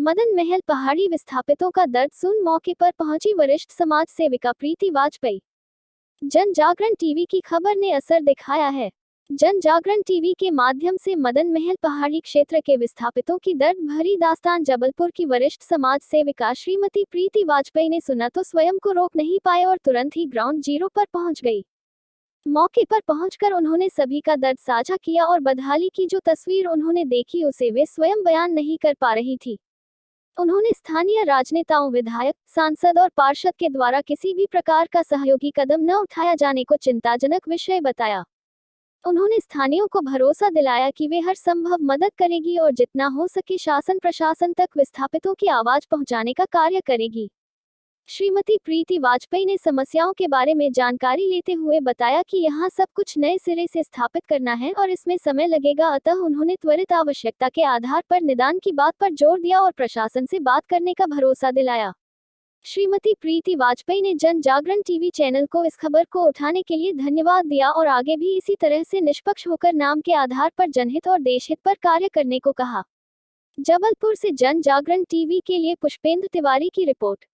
मदन महल पहाड़ी विस्थापितों का दर्द सुन मौके पर पहुंची वरिष्ठ समाज सेविका प्रीति वाजपेयी। जन जागरण टीवी की खबर ने असर दिखाया है। जन जागरण टीवी के माध्यम से मदन महल पहाड़ी क्षेत्र के विस्थापितों की दर्द भरी दास्तान जबलपुर की वरिष्ठ समाज सेविका श्रीमती प्रीति वाजपेयी ने सुना तो स्वयं को रोक नहीं पाए और तुरंत ही ग्राउंड जीरो पर पहुंच गई। मौके पर पहुंचकर उन्होंने सभी का दर्द साझा किया और बदहाली की जो तस्वीर उन्होंने देखी उसे वे स्वयं बयान नहीं कर पा रही थी। उन्होंने स्थानीय राजनेताओं, विधायक, सांसद और पार्षद के द्वारा किसी भी प्रकार का सहयोगी कदम न उठाया जाने को चिंताजनक विषय बताया। उन्होंने स्थानीयोों को भरोसा दिलाया कि वे हर संभव मदद करेगी और जितना हो सके शासन प्रशासन तक विस्थापितों की आवाज पहुंचाने का कार्य करेगी। श्रीमती प्रीति वाजपेयी ने समस्याओं के बारे में जानकारी लेते हुए बताया कि यहाँ सब कुछ नए सिरे से स्थापित करना है और इसमें समय लगेगा, अतः उन्होंने त्वरित आवश्यकता के आधार पर निदान की बात पर जोर दिया और प्रशासन से बात करने का भरोसा दिलाया। श्रीमती प्रीति वाजपेयी ने जन जागरण टीवी चैनल को इस खबर को उठाने के लिए धन्यवाद दिया और आगे भी इसी तरह से निष्पक्ष होकर नाम के आधार पर जनहित और देशहित पर कार्य करने को कहा। जबलपुर से जन जागरण टीवी के लिए पुष्पेंद्र तिवारी की रिपोर्ट।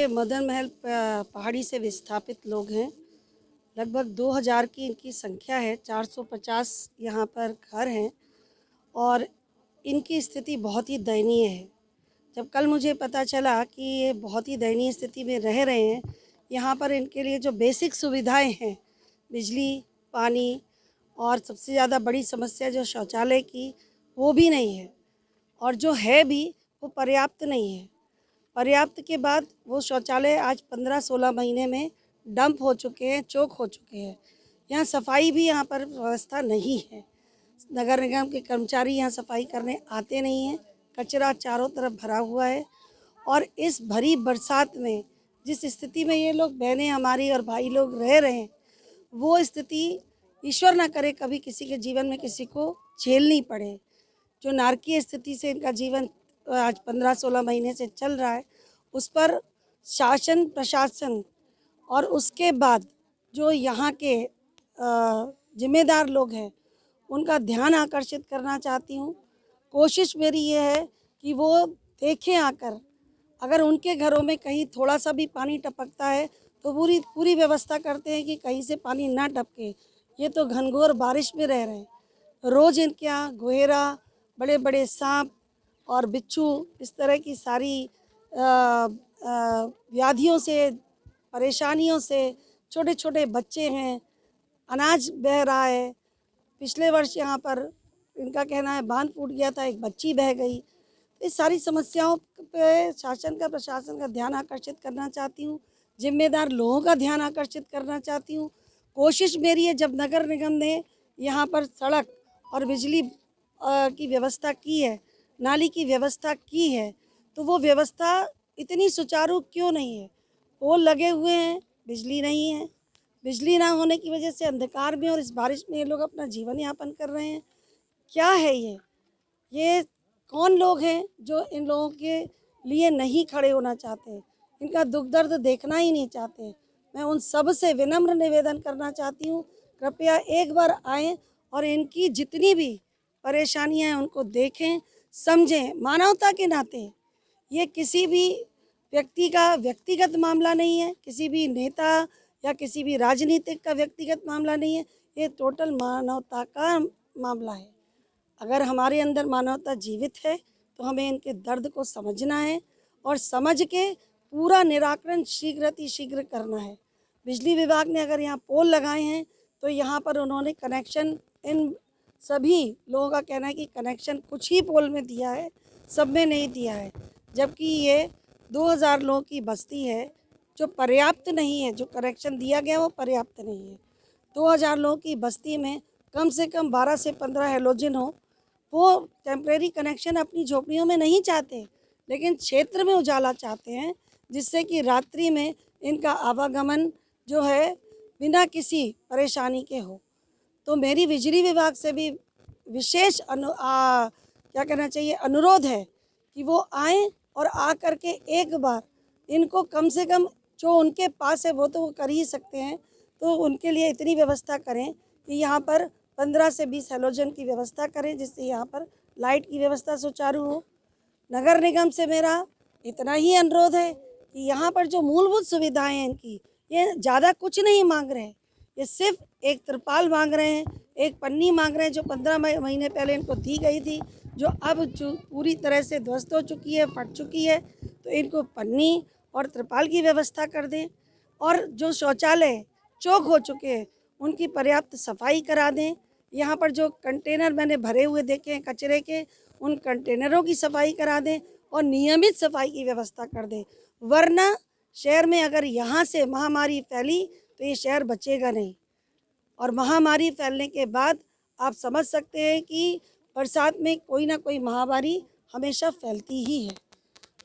मदन महल पहाड़ी से विस्थापित लोग हैं। लगभग 2000 की इनकी संख्या है। 450 यहाँ पर घर हैं और इनकी स्थिति बहुत ही दयनीय है। जब कल मुझे पता चला कि ये बहुत ही दयनीय स्थिति में रह रहे हैं, यहाँ पर इनके लिए जो बेसिक सुविधाएं हैं, बिजली, पानी और सबसे ज़्यादा बड़ी समस्या जो शौचालय की, वो भी नहीं है और जो है भी वो पर्याप्त नहीं है। पर्याप्त के बाद वो शौचालय आज 15-16 महीने में डंप हो चुके हैं, चोक हो चुके हैं। यहाँ सफाई भी यहाँ पर व्यवस्था नहीं है। नगर निगम के कर्मचारी यहाँ सफाई करने आते नहीं हैं। कचरा चारों तरफ भरा हुआ है और इस भरी बरसात में जिस स्थिति में ये लोग बहनें हमारी और भाई लोग रह रहे हैं, वो स्थिति ईश्वर ना करे कभी किसी के जीवन में किसी को झेलनी पड़े। जो नारकीय स्थिति से इनका जीवन आज 15-16 महीने से चल रहा है, उस पर शासन प्रशासन और उसके बाद जो यहाँ के जिम्मेदार लोग हैं उनका ध्यान आकर्षित करना चाहती हूँ। कोशिश मेरी ये है कि वो देखें आकर, अगर उनके घरों में कहीं थोड़ा सा भी पानी टपकता है तो पूरी व्यवस्था करते हैं कि कहीं से पानी ना टपके। ये तो घनघोर बारिश में रह रहे हैं। रोज़ इनके यहाँ गोहेरा, बड़े बड़े सांप और बिच्छू, इस तरह की सारी व्याधियों से, परेशानियों से, छोटे छोटे बच्चे हैं, अनाज बह रहा है। पिछले वर्ष यहाँ पर इनका कहना है बांध फूट गया था, एक बच्ची बह गई। इस सारी समस्याओं पे शासन का प्रशासन का ध्यान आकर्षित करना चाहती हूँ, जिम्मेदार लोगों का ध्यान आकर्षित करना चाहती हूँ। कोशिश मेरी है, जब नगर निगम ने यहाँ पर सड़क और बिजली की व्यवस्था की है, नाली की व्यवस्था की है, तो वो व्यवस्था इतनी सुचारू क्यों नहीं है? पोल लगे हुए हैं, बिजली नहीं है। बिजली ना होने की वजह से अंधकार में और इस बारिश में ये लोग अपना जीवन यापन कर रहे हैं। क्या है ये कौन लोग हैं जो इन लोगों के लिए नहीं खड़े होना चाहते? इनका दुख दर्द देखना ही नहीं चाहते। मैं उन सब से विनम्र निवेदन करना चाहती हूँ, कृपया एक बार आएँ और इनकी जितनी भी परेशानियाँ हैं उनको देखें, समझें मानवता के नाते। ये किसी भी व्यक्ति का व्यक्तिगत मामला नहीं है, किसी भी नेता या किसी भी राजनीतिक का व्यक्तिगत मामला नहीं है, ये टोटल मानवता का मामला है। अगर हमारे अंदर मानवता जीवित है तो हमें इनके दर्द को समझना है और समझ के पूरा निराकरण शीघ्र करना है। बिजली विभाग ने अगर यहाँ पोल लगाए हैं तो यहाँ पर उन्होंने कनेक्शन, इन सभी लोगों का कहना है कि कनेक्शन कुछ ही पोल में दिया है, सब में नहीं दिया है, जबकि ये 2000 लोगों की बस्ती है जो पर्याप्त नहीं है। जो कनेक्शन दिया गया वो पर्याप्त नहीं है। 2000 लोगों की बस्ती में कम से कम 12 से 15 हैलोजन हो। वो टेम्परेरी कनेक्शन अपनी झोपड़ियों में नहीं चाहते, लेकिन क्षेत्र में उजाला चाहते हैं, जिससे कि रात्रि में इनका आवागमन जो है बिना किसी परेशानी के हो। तो मेरी बिजली विभाग से भी विशेष क्या कहना चाहिए, अनुरोध है कि वो आएँ और आ कर के एक बार इनको कम से कम जो उनके पास है वो तो वो कर ही सकते हैं, तो उनके लिए इतनी व्यवस्था करें कि यहाँ पर 15 से 20 हैलोजन की व्यवस्था करें, जिससे यहाँ पर लाइट की व्यवस्था सुचारू हो। नगर निगम से मेरा इतना ही अनुरोध है कि यहाँ पर जो मूलभूत सुविधाएं हैं इनकी, ये ज़्यादा कुछ नहीं मांग रहे हैं, ये सिर्फ एक तिरपाल मांग रहे हैं, एक पन्नी मांग रहे हैं जो 15 महीने पहले इनको दी गई थी, जो अब जो पूरी तरह से ध्वस्त हो चुकी है, फट चुकी है। तो इनको पन्नी और तिरपाल की व्यवस्था कर दें और जो शौचालय चौक हो चुके हैं उनकी पर्याप्त सफाई करा दें। यहाँ पर जो कंटेनर मैंने भरे हुए देखे हैं कचरे के, उन कंटेनरों की सफाई करा दें और नियमित सफाई की व्यवस्था कर दें, वरना शहर में अगर यहाँ से महामारी फैली तो ये शहर बचेगा नहीं। और महामारी फैलने के बाद आप समझ सकते हैं कि बरसात में कोई ना कोई महामारी हमेशा फैलती ही है,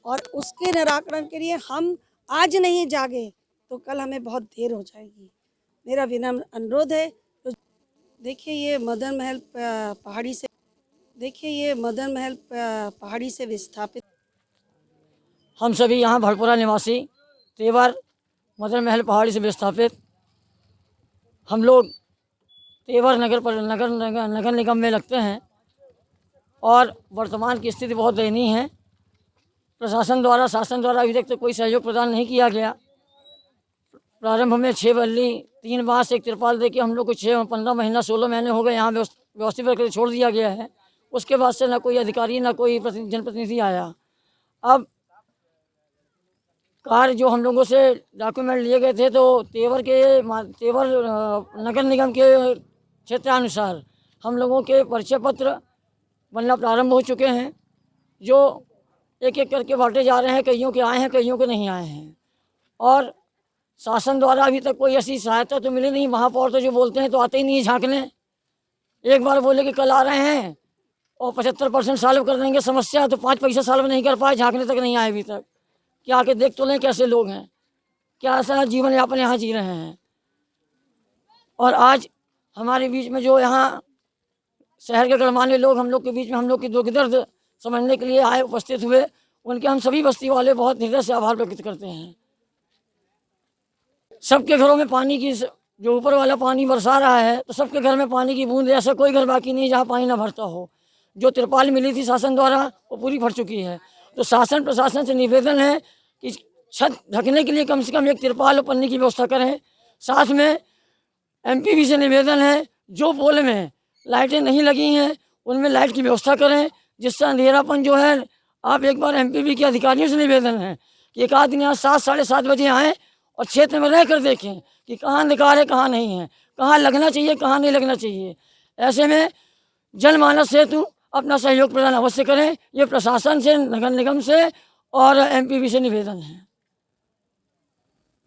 और उसके निराकरण के लिए हम आज नहीं जागे तो कल हमें बहुत देर हो जाएगी। मेरा विनम्र अनुरोध है। तो देखिए ये मदन महल पहाड़ी से विस्थापित हम सभी यहाँ भड़पुरा निवासी तेवर मदन महल पहाड़ी से विस्थापित हम लोग तेवर नगर निगम में लगते हैं और वर्तमान की स्थिति बहुत दयनीय है। शासन द्वारा अभी तक तो कोई सहयोग प्रदान नहीं किया गया। प्रारंभ में 6 बल्ली 3 बांस 1 तिरपाल दे के हम लोग को 15 महीना 16 महीने हो गए यहाँ व्यवस्थित करके छोड़ दिया गया है। उसके बाद से ना कोई अधिकारी ना कोई जनप्रतिनिधि आया। अब कार्य जो हम लोगों से डॉक्यूमेंट लिए गए थे तो तेवर नगर निगम के क्षेत्रानुसार हम लोगों के परिचय पत्र बनना प्रारंभ हो चुके हैं, जो एक एक करके बांटे जा रहे हैं। कईयों के आए हैं, कईयों के नहीं आए हैं। और शासन द्वारा अभी तक कोई ऐसी सहायता तो मिली नहीं। महापौर तो जो बोलते हैं तो आते ही नहीं है झाँकने। एक बार बोले कि कल आ रहे हैं और 75% सॉल्व कर देंगे समस्या, तो 5 पैसा सॉल्व नहीं कर पाए, झाँकने तक नहीं आए अभी तक। क्या आके देख तो लें कैसे लोग हैं, क्या ऐसा जीवन यापन यहाँ जी रहे हैं। और आज हमारे बीच में जो यहाँ शहर के गणमान्य लोग हम लोग के बीच में हम लोग की दुख दर्द समझने के लिए आए, उपस्थित हुए, उनके हम सभी बस्ती वाले बहुत हृदय से आभार व्यक्त करते हैं। सबके घरों में पानी की, जो ऊपर वाला पानी बरसा रहा है तो सबके घर में पानी की बूंद, ऐसा कोई घर बाकी नहीं जहाँ पानी ना भरता हो। जो तिरपाल मिली थी शासन द्वारा वो पूरी भर चुकी है। तो शासन प्रशासन से निवेदन है कि छत ढकने के लिए कम से कम 1 तिरपाल और पन्नी की व्यवस्था करें। साथ में एमपीवी से निवेदन है, जो पोल में लाइटें नहीं लगी हैं उनमें लाइट की व्यवस्था करें, जिससे अंधेरापन जो है, आप एक बार एमपीवी के अधिकारियों से निवेदन है कि एक आध दिन यहाँ 7 साढ़े 7 बजे आएँ और क्षेत्र में रह कर देखें कि कहाँ अंधकार है, कहाँ नहीं है, कहाँ लगना चाहिए, कहाँ नहीं लगना चाहिए। ऐसे में जनमानस हेतु अपना सहयोग प्रदान अवश्य करें। ये प्रशासन से, नगर निगम से और एमपीवी से निवेदन है।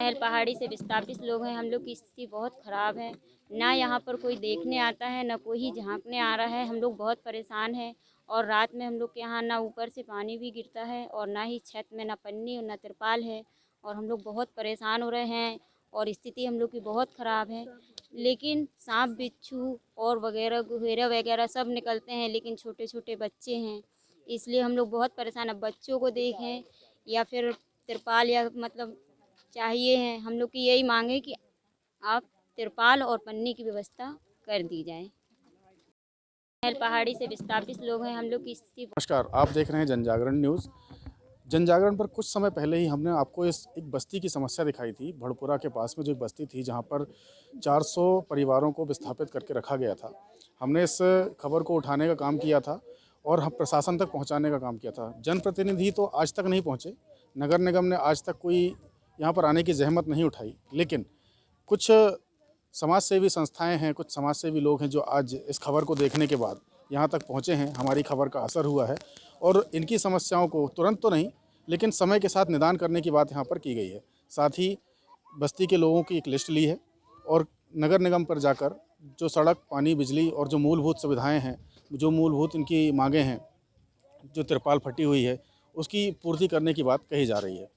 महल पहाड़ी से विस्थापित लोग हैं। हम लोग की स्थिति बहुत ख़राब है, ना यहाँ पर कोई देखने आता है, ना कोई झांकने आ रहा है। हम लोग बहुत परेशान हैं और रात में हम लोग के यहाँ ना ऊपर से पानी भी गिरता है और ना ही छत में ना पन्नी और ना तिरपाल है, और हम लोग बहुत परेशान हो रहे हैं और स्थिति हम लोग की बहुत ख़राब है। लेकिन सांप बिच्छू और वगैरह सब निकलते हैं, लेकिन छोटे छोटे बच्चे हैं, इसलिए हम लोग बहुत परेशान। अब बच्चों को देखें या फिर तिरपाल या मतलब चाहिए है। हम लोग की यही मांग है कि आप तिरपाल और पन्नी की व्यवस्था कर दी जाए। पहाड़ी से विस्थापित लोग हैं, हम लोग की स्थिति नमस्कार, आप देख रहे हैं जनजागरण न्यूज़। जनजागरण पर कुछ समय पहले ही हमने आपको इस एक बस्ती की समस्या दिखाई थी। भड़पुरा के पास में जो एक बस्ती थी जहां पर 400 परिवारों को विस्थापित करके रखा गया था। हमने इस खबर को उठाने का काम किया था और हम प्रशासन तक पहुंचाने का काम किया था। जनप्रतिनिधि तो आज तक नहीं पहुंचे, नगर निगम ने आज तक कोई यहाँ पर आने की जहमत नहीं उठाई, लेकिन कुछ समाज सेवी संस्थाएं हैं, कुछ समाज सेवी लोग हैं जो आज इस खबर को देखने के बाद यहाँ तक पहुँचे हैं। हमारी खबर का असर हुआ है और इनकी समस्याओं को तुरंत तो नहीं, लेकिन समय के साथ निदान करने की बात यहाँ पर की गई है। साथ ही बस्ती के लोगों की एक लिस्ट ली है और नगर निगम पर जाकर जो सड़क, पानी, बिजली और जो मूलभूत सुविधाएँ हैं, जो मूलभूत इनकी मांगें हैं, जो तिरपाल फटी हुई है, उसकी पूर्ति करने की बात कही जा रही है।